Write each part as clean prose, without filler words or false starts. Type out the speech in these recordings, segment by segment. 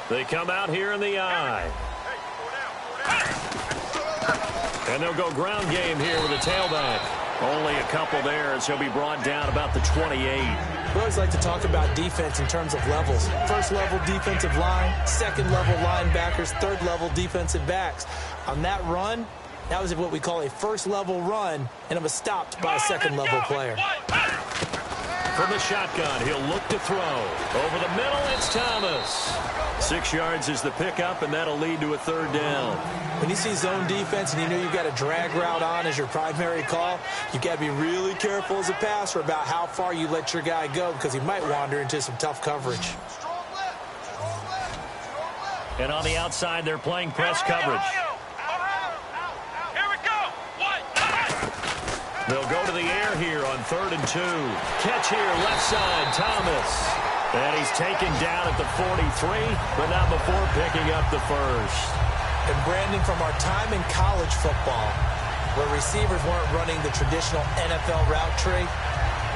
They come out here in the I. And they'll go ground game here with a tailback. Only a couple there as he'll be brought down about the 28. We always like to talk about defense in terms of levels. First level defensive line, second level linebackers, third level defensive backs. On that run, that was what we call a first level run, and it was stopped by a second level player. From the shotgun, he'll look to throw. Over the middle, it's Thomas. 6 yards is the pickup, and that'll lead to a third down. When you see zone defense and you know you've got a drag route on as your primary call, you've got to be really careful as a passer about how far you let your guy go because he might wander into some tough coverage. And on the outside, they're playing press coverage. They'll go to the air here on 3rd and 2. Catch here, left side, Thomas. And he's taken down at the 43, but not before picking up the first. And Brandon, from our time in college football, where receivers weren't running the traditional NFL route tree,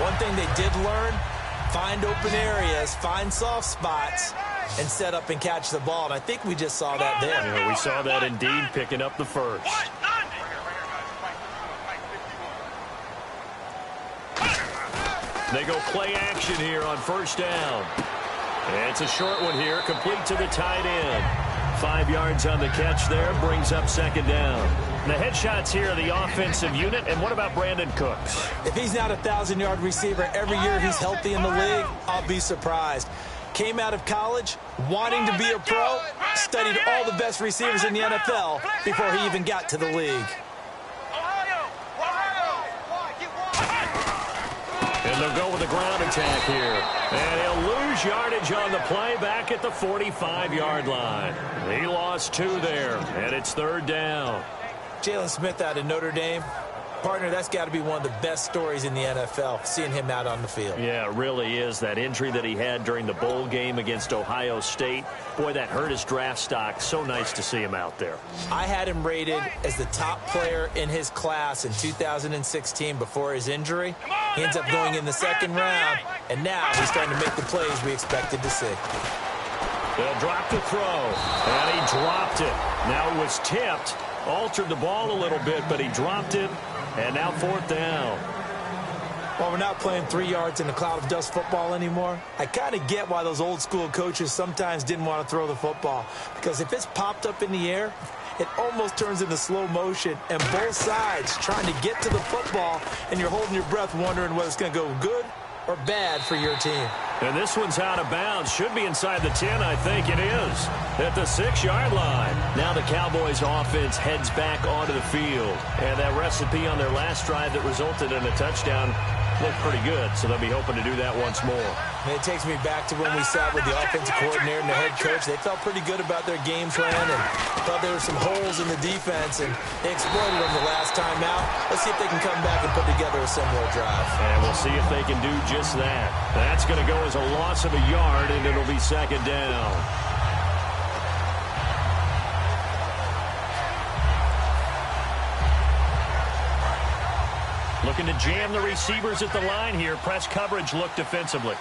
one thing they did learn, find open areas, find soft spots, and set up and catch the ball. And I think we just saw that there. Yeah, we saw that indeed, picking up the first. They go play action here on first down. And it's a short one here, complete to the tight end. 5 yards on the catch there, brings up second down. The headshots here are the offensive unit. And what about Brandon Cooks? If he's not a 1,000-yard receiver every year he's healthy in the league, I'll be surprised. Came out of college wanting to be a pro, studied all the best receivers in the NFL before he even got to the league. And they'll go with a ground attack here. And he'll lose yardage on the play back at the 45-yard line. He lost 2 there, and it's third down. Jalen Smith out of Notre Dame. Partner, that's got to be one of the best stories in the NFL, seeing him out on the field. Yeah, it really is. That injury that he had during the bowl game against Ohio State, boy, that hurt his draft stock. So nice to see him out there. I had him rated as the top player in his class in 2016 before his injury. He ends up going in the second round, and now he's starting to make the plays we expected to see. They'll drop the throw, and he dropped it. Now it was tipped, altered the ball a little bit, but he dropped it. And now fourth down. Well, we're not playing 3 yards in a cloud of dust football anymore. I kind of get why those old school coaches sometimes didn't want to throw the football. Because if it's popped up in the air, it almost turns into slow motion. And both sides trying to get to the football, and you're holding your breath wondering whether it's going to go good or bad for your team. And this one's out of bounds. Should be inside the 10, I think it is. At the 6-yard line. Now the Cowboys offense heads back onto the field. And that recipe on their last drive that resulted in a touchdown looked pretty good, so they'll be hoping to do that once more. And it takes me back to when we sat with the offensive coordinator and the head coach. They felt pretty good about their game plan and thought there were some holes in the defense, and they exploited them the last time out. Let's see if they can come back and put together a similar drive. And we'll see if they can do just that. That's going to go as a loss of a yard, and it'll be second down. Looking to jam the receivers at the line here. Press coverage look defensively.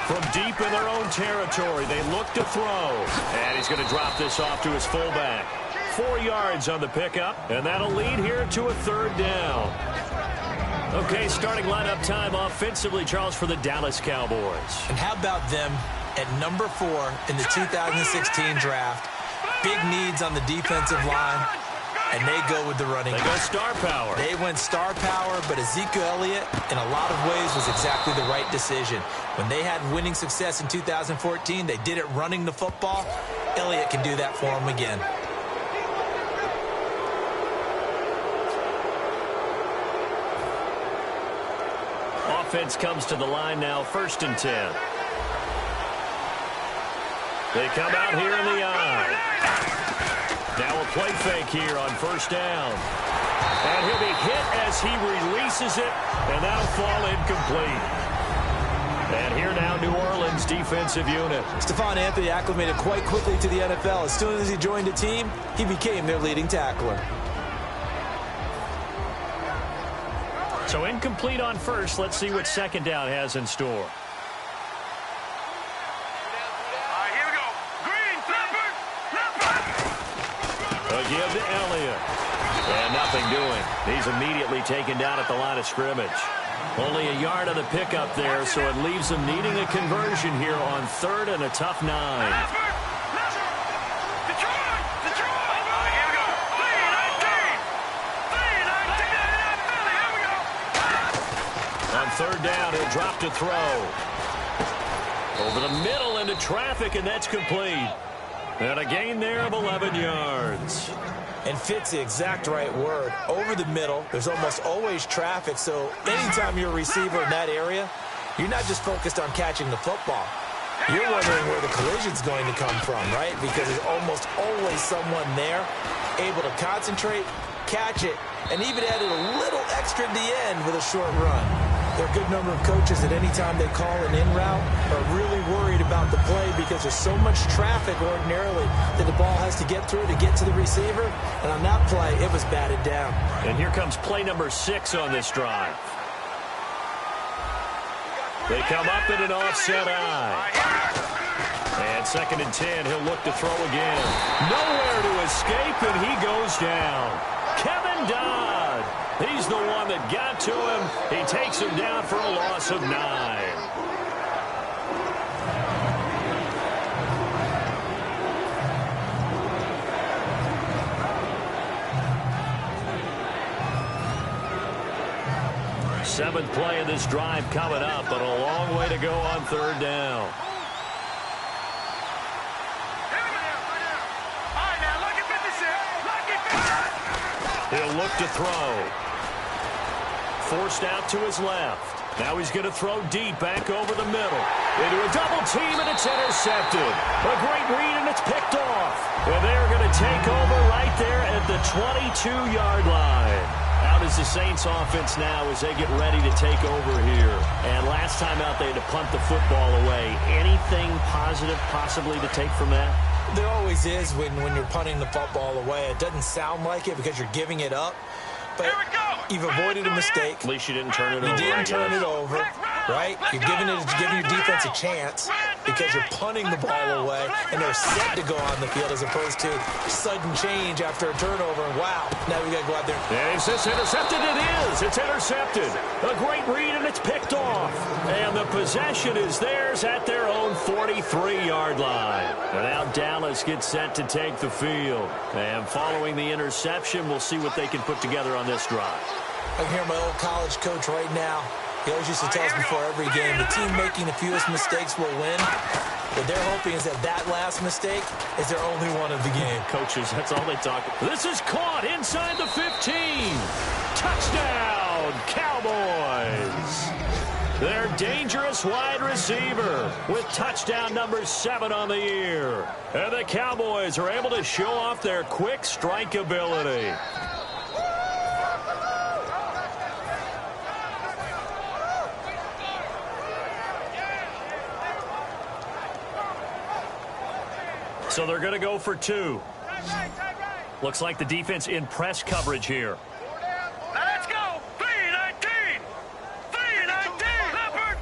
From deep in their own territory, they look to throw. And he's going to drop this off to his fullback. 4 yards on the pickup, and that'll lead here to a third down. Okay, starting lineup time offensively, Charles, for the Dallas Cowboys. And how about them at number 4 in the 2016 draft? Big needs on the defensive line. And they go with the running. They go star power. They went star power, but Ezekiel Elliott, in a lot of ways, was exactly the right decision. When they had winning success in 2014, they did it running the football. Elliott can do that for them again. Offense comes to the line now, 1st and 10. They come out here in the I. Now a play fake here on first down. And he'll be hit as he releases it, and that'll fall incomplete. And here now, New Orleans defensive unit. Stephon Anthony acclimated quite quickly to the NFL. As soon as he joined the team, he became their leading tackler. So incomplete on first. Let's see what second down has in store. give to Elliott. And nothing doing. He's immediately taken down at the line of scrimmage. Only a yard on the pickup there, so it leaves them needing a conversion here on 3rd and a tough 9. On 3rd down, he'll drop to throw. Over the middle into traffic, and that's complete. And a gain there of 11 yards. And fits the exact right word. Over the middle, there's almost always traffic, so anytime you're a receiver in that area, you're not just focused on catching the football. You're wondering where the collision's going to come from, right? Because there's almost always someone there able to concentrate, catch it, and even added a little extra at the end with a short run. There are a good number of coaches that any time they call an in route are really worried about the play because there's so much traffic ordinarily that the ball has to get through to get to the receiver. And on that play, it was batted down. And here comes play number 6 on this drive. They come up in an offset eye. And 2nd and 10, he'll look to throw again. Nowhere to escape, and he goes down. Kevin Dodd. He's the one that got to him. He takes him down for a loss of 9. Seventh play of this drive coming up, but a long way to go on 3rd down. He'll look to throw. Forced out to his left. Now he's going to throw deep back over the middle. Into a double team, and it's intercepted. A great read, and it's picked off. And they're going to take over right there at the 22-yard line. Out is the Saints offense now as they get ready to take over here. And last time out, they had to punt the football away. Anything positive possibly to take from that? There always is when you're punting the football away. It doesn't sound like it because you're giving it up. But you've avoided a mistake. At least you didn't turn it over. You didn't turn it over, right? You're giving your defense a chance because you're punting the ball away, and they're set to go on the field as opposed to sudden change after a turnover. And wow, now we got to go out there. And is this intercepted? It is. It's intercepted. A great read, and it's picked off. And the possession is theirs at their own 43-yard line. And now Dallas gets set to take the field. And following the interception, we'll see what they can put together on this drive. I can hear my old college coach right now. He always used to tell us before every game, the team making the fewest mistakes will win. What they're hoping is that last mistake is their only one of the game. Coaches, that's all they talk about. This is caught inside the 15. Touchdown, Cowboys. Their dangerous wide receiver with touchdown number 7 on the year. And the Cowboys are able to show off their quick strike ability. So they're going to go for 2. Looks like the defense in press coverage here. Now let's go. 3-19. 3-19. Leopard.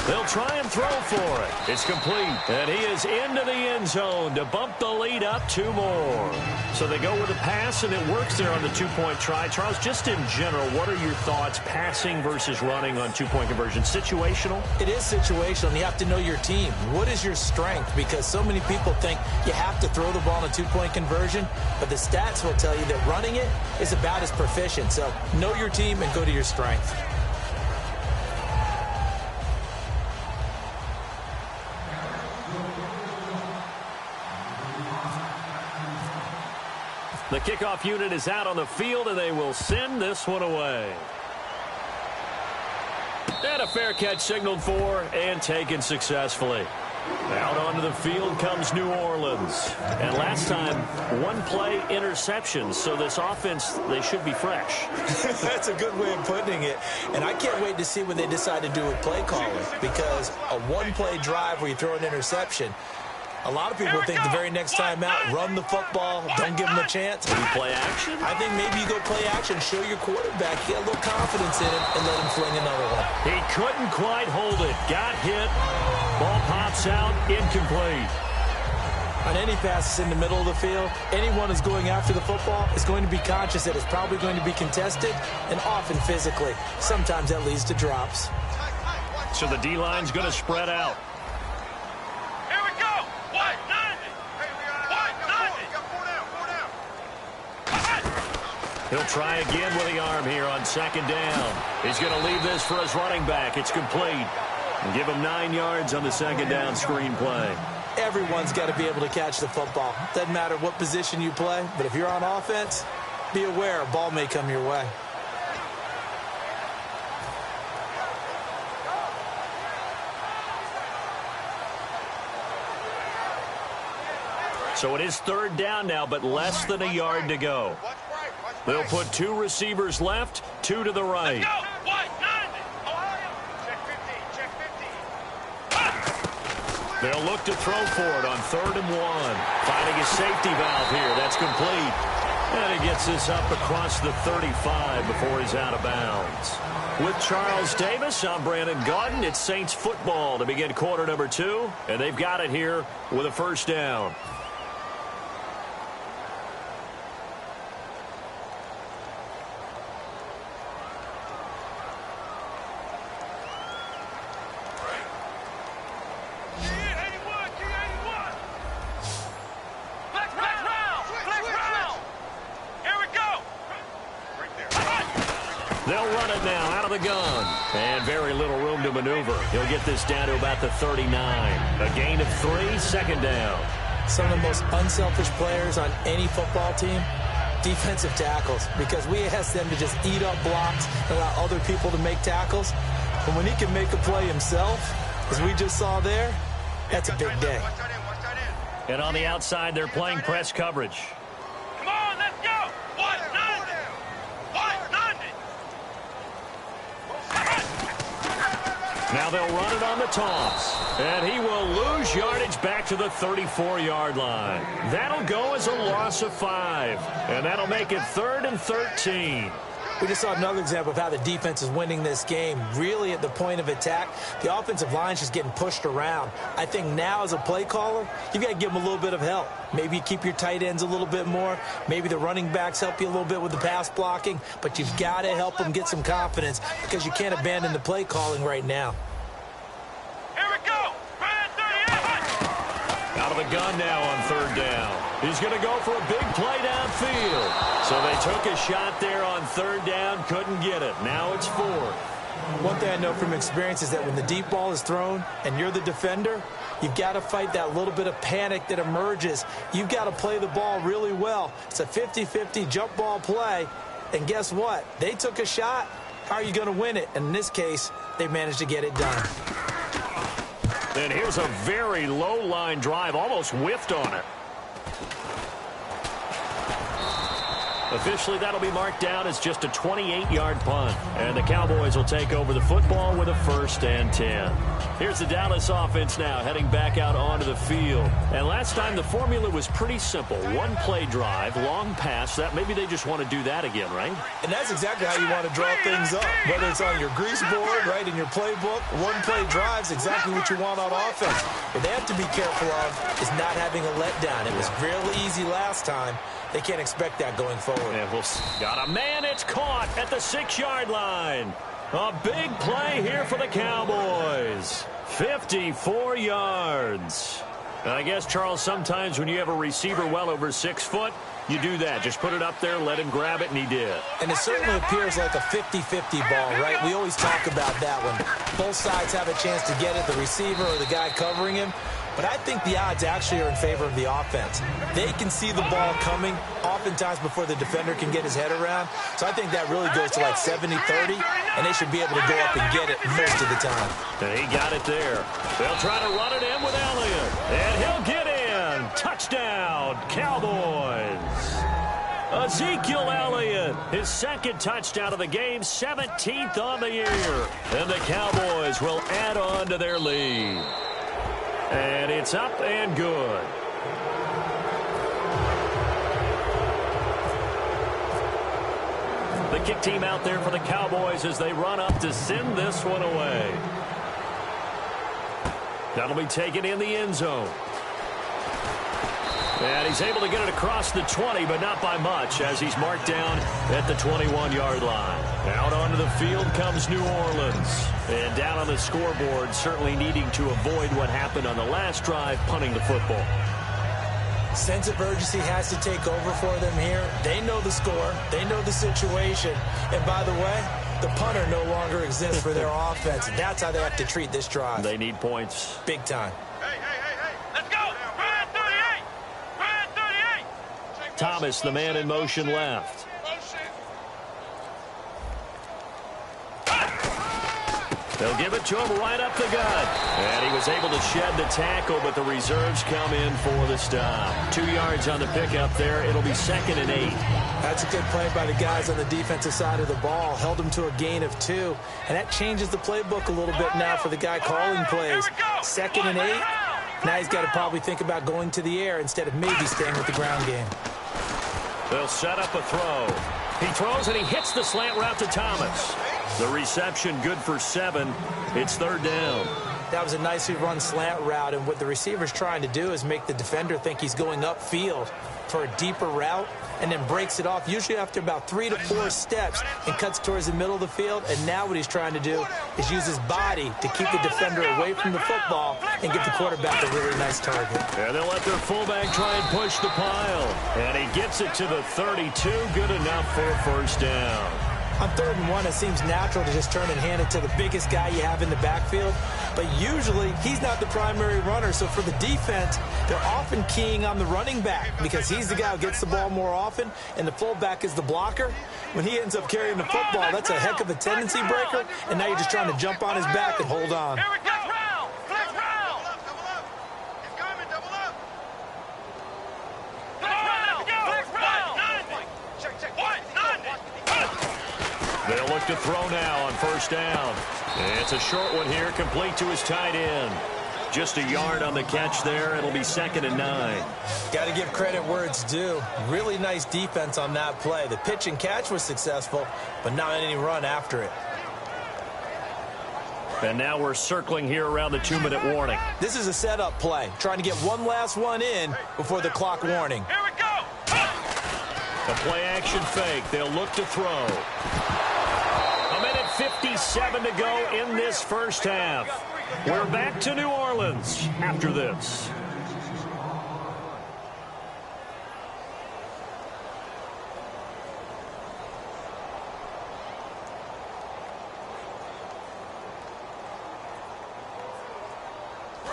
They'll try and throw for it. It's complete. And he is into the end zone to bump the lead up 2 more. So they go with a pass, and it works there on the 2-point try. Charles, just in general, what are your thoughts passing versus running on 2-point conversion? Situational? It is situational, and you have to know your team. What is your strength? Because so many people think you have to throw the ball in a 2-point conversion, but the stats will tell you that running it is about as proficient. So know your team and go to your strength. The kickoff unit is out on the field, and they will send this one away. And a fair catch signaled for and taken successfully. Out onto the field comes New Orleans. And last time, 1-play interceptions. So this offense, they should be fresh. That's a good way of putting it. And I can't wait to see what they decide to do with play calling. Because a 1-play drive where you throw an interception, a lot of people think the very next time out, run the football, don't give them a chance. Maybe play action? I think maybe you go play action, show your quarterback, get a little confidence in him, and let him fling another one. He couldn't quite hold it. Got hit. Ball pops out, incomplete. On any passes in the middle of the field, anyone who's going after the football is going to be conscious that it's probably going to be contested and often physically. Sometimes that leads to drops. So the D-line's going to spread out. Here we go. White 90. White 90. He'll try again with the arm here on second down. He's going to leave this for his running back. It's complete. And give him 9 yards on the second down screen play. Everyone's got to be able to catch the football. Doesn't matter what position you play, but if you're on offense, be aware a ball may come your way. So it is third down now, but less than a yard to go. They'll put 2 receivers left, 2 to the right. Go. White 90. They'll look to throw for it on 3rd and 1. Finding a safety valve here. That's complete. And he gets this up across the 35 before he's out of bounds. With Charles Davis, I'm Brandon Gaudin. It's Saints football to begin quarter number 2. And they've got it here with a first down. They'll run it now out of the gun. And very little room to maneuver. He'll get this down to about the 39. A gain of 3, second down. Some of the most unselfish players on any football team, defensive tackles, because we ask them to just eat up blocks and allow other people to make tackles. But when he can make a play himself, as we just saw there, that's a big day. And on the outside, they're playing press coverage. Come on, let's go. White 90. White 90. Now they'll run it on the toss. And he will lose yardage back to the 34-yard line. That'll go as a loss of 5. And that'll make it 3rd and 13. We just saw another example of how the defense is winning this game. Really at the point of attack, the offensive line's just getting pushed around. I think now as a play caller, you've got to give them a little bit of help. Maybe you keep your tight ends a little bit more. Maybe the running backs help you a little bit with the pass blocking. But you've got to help them get some confidence because you can't abandon the play calling right now. Here we go. Brand 38. Out of the gun now on 3rd down. He's going to go for a big play downfield. So they took a shot there on 3rd down, couldn't get it. Now it's 4th. One thing I know from experience is that when the deep ball is thrown and you're the defender, you've got to fight that little bit of panic that emerges. You've got to play the ball really well. It's a 50-50 jump ball play. And guess what? They took a shot. How are you going to win it? And in this case, they managed to get it done. And here's a very low line drive, almost whiffed on it. Officially, that'll be marked down as just a 28-yard punt. And the Cowboys will take over the football with a 1st and 10. Here's the Dallas offense now heading back out onto the field. And last time the formula was pretty simple. 1-play drive, long pass. That maybe they just want to do that again, right? And that's exactly how you want to draw things up. Whether it's on your grease board, right, in your playbook, 1-play drive's exactly what you want on offense. What they have to be careful of is not having a letdown. It was really easy last time. They can't expect that going forward. And got a man. It's caught at the 6-yard line. A big play here for the Cowboys. 54 yards. And I guess, Charles, sometimes when you have a receiver well over 6 foot, you do that. Just put it up there, let him grab it, and he did. And it certainly appears like a 50-50 ball, right? We always talk about that one. Both sides have a chance to get it, the receiver or the guy covering him. But I think the odds actually are in favor of the offense. They can see the ball coming oftentimes before the defender can get his head around. So I think that really goes to like 70-30, and they should be able to go up and get it most of the time. And he got it there. They'll try to run it in with Elliott. And he'll get in. Touchdown, Cowboys. Ezekiel Elliott, his 2nd touchdown of the game, 17th on the year. And the Cowboys will add on to their lead. And it's up and good. The kick team out there for the Cowboys as they run up to send this one away. That'll be taken in the end zone. And he's able to get it across the 20, but not by much, as he's marked down at the 21-yard line. Out onto the field comes New Orleans. And down on the scoreboard, certainly needing to avoid what happened on the last drive, punting the football. Sense of urgency has to take over for them here. They know the score. They know the situation. And by the way, the punter no longer exists for their offense. That's how they have to treat this drive. They need points. Big time. Hey, let's go. Ryan 38. Ryan 38. Thomas, the man in motion left. They'll give it to him right up the gut. And he was able to shed the tackle, but the reserves come in for the stop. 2 yards on the pickup there. It'll be 2nd and 8. That's a good play by the guys on the defensive side of the ball. Held him to a gain of 2. And that changes the playbook a little bit now for the guy calling plays. 2nd and 8. Now he's got to probably think about going to the air instead of maybe staying with the ground game. They'll set up a throw. He throws and he hits the slant route to Thomas. The reception good for 7. It's 3rd down. That was a nicely run slant route, and what the receiver's trying to do is make the defender think he's going upfield for a deeper route and then breaks it off, usually after about 3 to 4 steps, and cuts towards the middle of the field. And now what he's trying to do is use his body to keep the defender away from the football and give the quarterback a really nice target. And they'll let their fullback try and push the pile. And he gets it to the 32. Good enough for a 1st down. On 3rd and 1, it seems natural to just turn and hand it to the biggest guy you have in the backfield. But usually, he's not the primary runner. So for the defense, they're often keying on the running back because he's the guy who gets the ball more often, and the fullback is the blocker. When he ends up carrying the football, that's a heck of a tendency breaker, and now you're just trying to jump on his back and hold on. Here we go. They'll look to throw now on 1st down. It's a short one here, complete to his tight end. Just a yard on the catch there. It'll be 2nd and 9. Got to give credit where it's due. Really nice defense on that play. The pitch and catch was successful, but not any run after it. And now we're circling here around the 2-minute warning. This is a setup play, trying to get one last one in before the clock warning. Here we go. A play-action fake. They'll look to throw. 1:57 to go in this 1st half. We're back to New Orleans after this.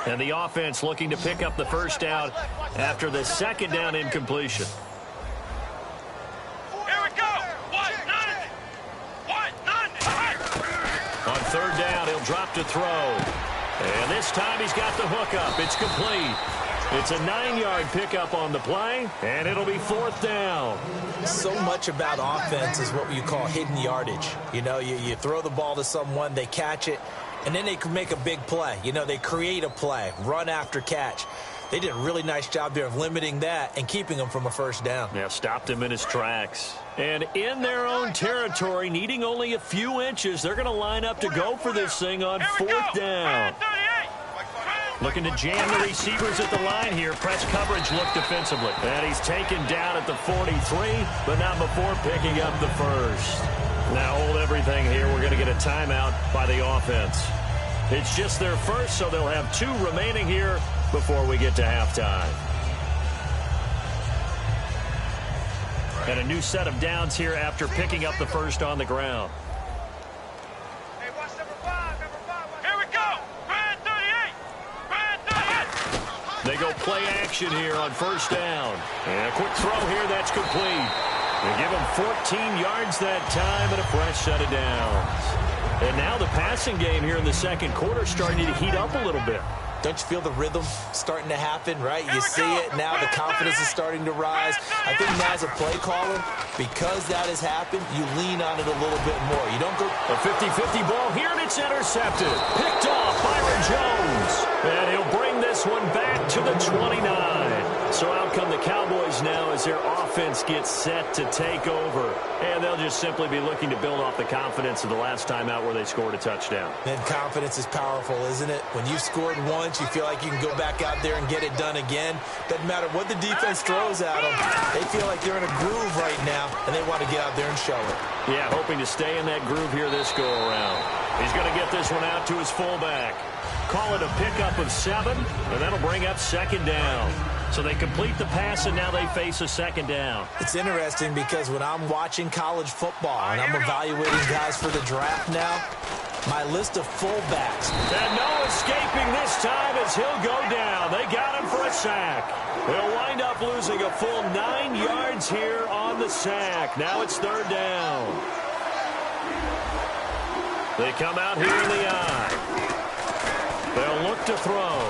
And the offense looking to pick up the 1st down after the 2nd down incompletion. On 3rd down, he'll drop to throw. And this time he's got the hook up. It's complete. It's a 9-yard pickup on the play, and it'll be 4th down. So much about offense is what you call hidden yardage. You know, you throw the ball to someone, they catch it, and then they can make a big play. You know, they create a play, run after catch. They did a really nice job there of limiting that and keeping him from a 1st down. Yeah, stopped him in his tracks. And in their own territory, needing only a few inches, they're going to line up to go for this thing on 4th down. Looking to jam the receivers at the line here. Press coverage look defensively. And he's taken down at the 43, but not before picking up the 1st. Now hold everything here. We're going to get a timeout by the offense. It's just their 1st, so they'll have 2 remaining here before we get to halftime. And a new set of downs here after picking up the 1st on the ground. Hey, watch number 5. Here we go. Ryan 38. Ryan 38. They go play action here on 1st down. And a quick throw here that's complete. They give him 14 yards that time and a fresh set of downs. And now the passing game here in the 2nd quarter starting to heat up a little bit. Don't you feel the rhythm starting to happen, right? You see it now. The confidence is starting to rise. I think now as a play caller, because that has happened, you lean on it a little bit more. You don't go... A 50-50 ball here, and it's intercepted. Picked off Byron Jones. And he'll bring this one back to the 29. So out come the Cowboys now as their offense gets set to take over. And they'll just simply be looking to build off the confidence of the last time out where they scored a touchdown. And confidence is powerful, isn't it? When you've scored once, you feel like you can go back out there and get it done again. Doesn't matter what the defense throws at them. They feel like they're in a groove right now, and they want to get out there and show it. Yeah, hoping to stay in that groove here this go-around. He's going to get this one out to his fullback. Call it a pickup of 7, and that'll bring up second down. So they complete the pass, and now they face a second down. It's interesting because when I'm watching college football and I'm evaluating guys for the draft now, my list of fullbacks. And no escaping this time as he'll go down. They got him for a sack. They'll wind up losing a full 9 yards here on the sack. Now it's third down. They come out here in the eye. They'll look to throw.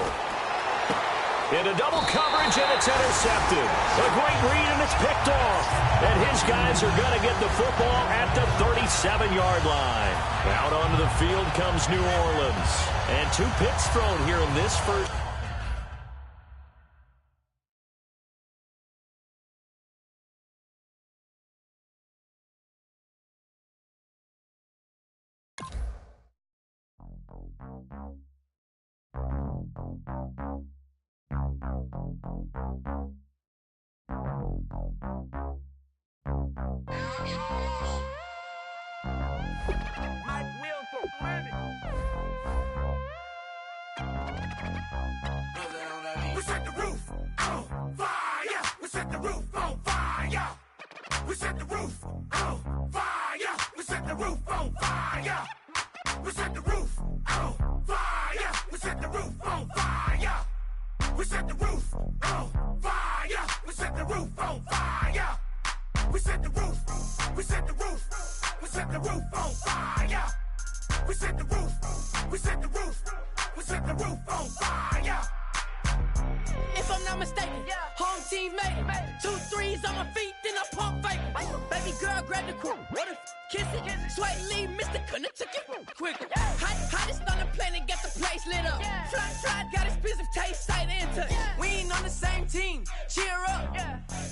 Into double coverage, and it's intercepted. A great read, and it's picked off. And his guys are going to get the football at the 37-yard line. Out onto the field comes New Orleans. And 2 picks thrown here in this first. We set the roof on fire. We set the roof on fire. We set the roof on fire. We set the roof on fire. We set the roof on fire. We set the roof on fire. We set the roof on fire. We set the roof on fire. We set the roof. We set the roof. We set the roof on fire. We set the roof. We set the roof. We set the roof on fire. If I'm not mistaken, home team made it. 2 threes on my feet, then I pump fake. Baby girl, grab the crew. Kiss it. Sweat leave, Mr. Couldn't took it quicker. Hottest on the planet, got the place lit up. Fly, got expensive taste, sight and touch. We ain't on the same team. Cheer up.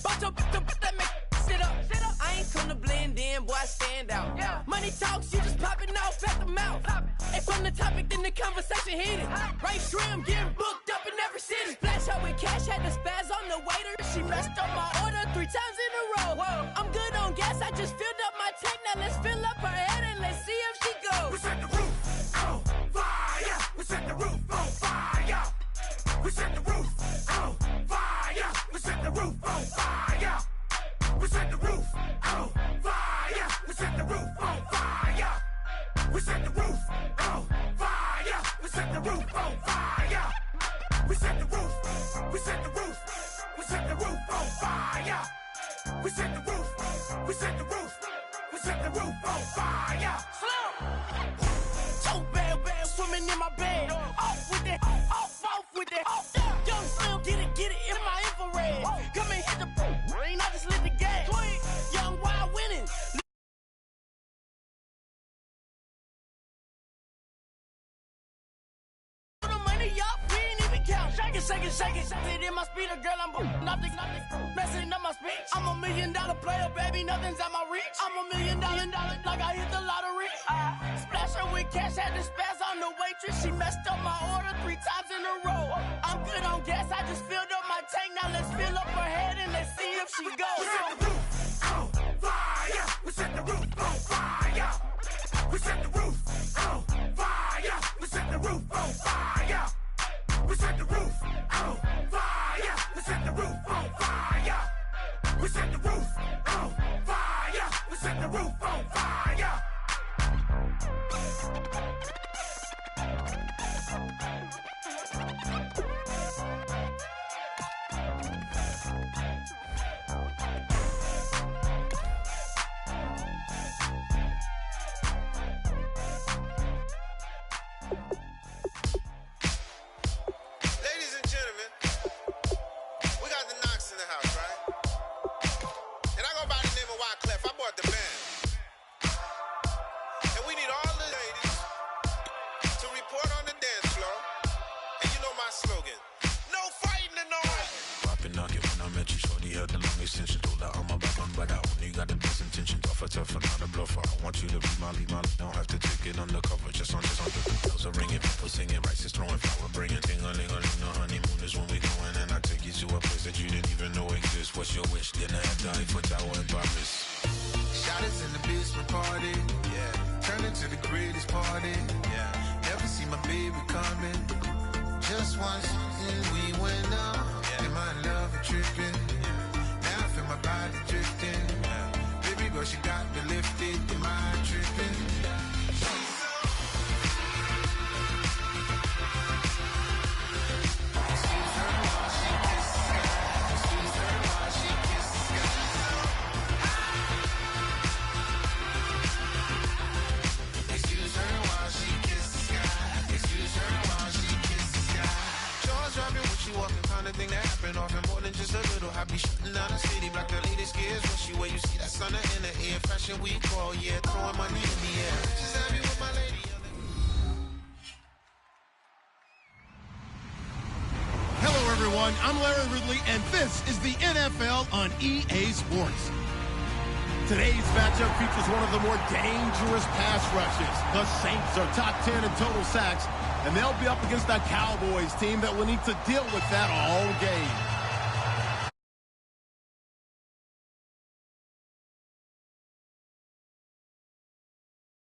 Bunch of that make sit up. I ain't come to blend in, boy, I stand out. Money talks, you just popping off at the mouth. And from the topic, then the conversation heated. Right shrimp, getting booked up in every city. Splash out with cash, had the spaz on the waiter. She messed up my order 3 times in a row. I'm good on gas, I just filled up my tank. Now let's fill up her head and let's see if she goes. We set the roof on fire. We set the roof on fire. We set the roof on fire. We set the roof on fire. We set the roof on fire. We set the roof on fire. We set the roof on fire. We set the roof on fire. We set the roof. We set the roof. We set the roof on fire. We set the roof. We set the roof. We set the roof on fire. So bad, swimming in my bed. Off with that, off with that. Young Slim, get it in my infrared. Come and hit the rain, I just lit the gas. Young Wild winning. The money up, we ain't even count. Shake it. It in my speeder, girl, I'm nothing. Messing up my speech. I'm $1 million player, baby, nothing's at my reach. I'm $1 million, like I hit the lottery. Splash her with cash, had the spaz on the waitress. She messed up my order 3 times in a row. I'm good on gas, I just filled up my tank. Now let's fill up her head and let's see if she goes. We set the roof on fire. We set the roof on fire. We set the roof on fire. We set the roof on fire. We set the roof on fire. We set the roof on fire. We set the roof on fire. We set the roof on fire. best intentions, offer tougher, not a bluffer. I want you to be my lead, don't have to take it undercover. Just under the bells are ringing, people singing, rice is throwing, flower bringing, ting-a-ling-a-ling. The honeymoon is when we going, and I take you to a place that you didn't even know exists. What's your wish? Dinner at the Eiffel Tower in Paris. Shot it in the basement party, yeah. Turn into the greatest party, yeah. Never see my baby coming. Just once, and we went up, yeah. And my love a tripping, yeah. Now I feel my body drifting, yeah. Baby girl, she got me lifted, am I tripping? Excuse her while she kisses the sky. Excuse her while she kisses the sky. Excuse her while she kisses the sky. Excuse her while she kisses the sky. Jaws dropping when she walking, kind of thing that happen often. More than just a little happy shutting down the city. Block the latest gears when she where you see that sun in the air. Fashion week all year, throwing money in the air. Just happy with my lady. Hello, everyone. I'm Larry Ridley, and this is the NFL on EA Sports. Today's matchup features one of the more dangerous pass rushes. The Saints are top 10 in total sacks, and they'll be up against a Cowboys team that will need to deal with that all game.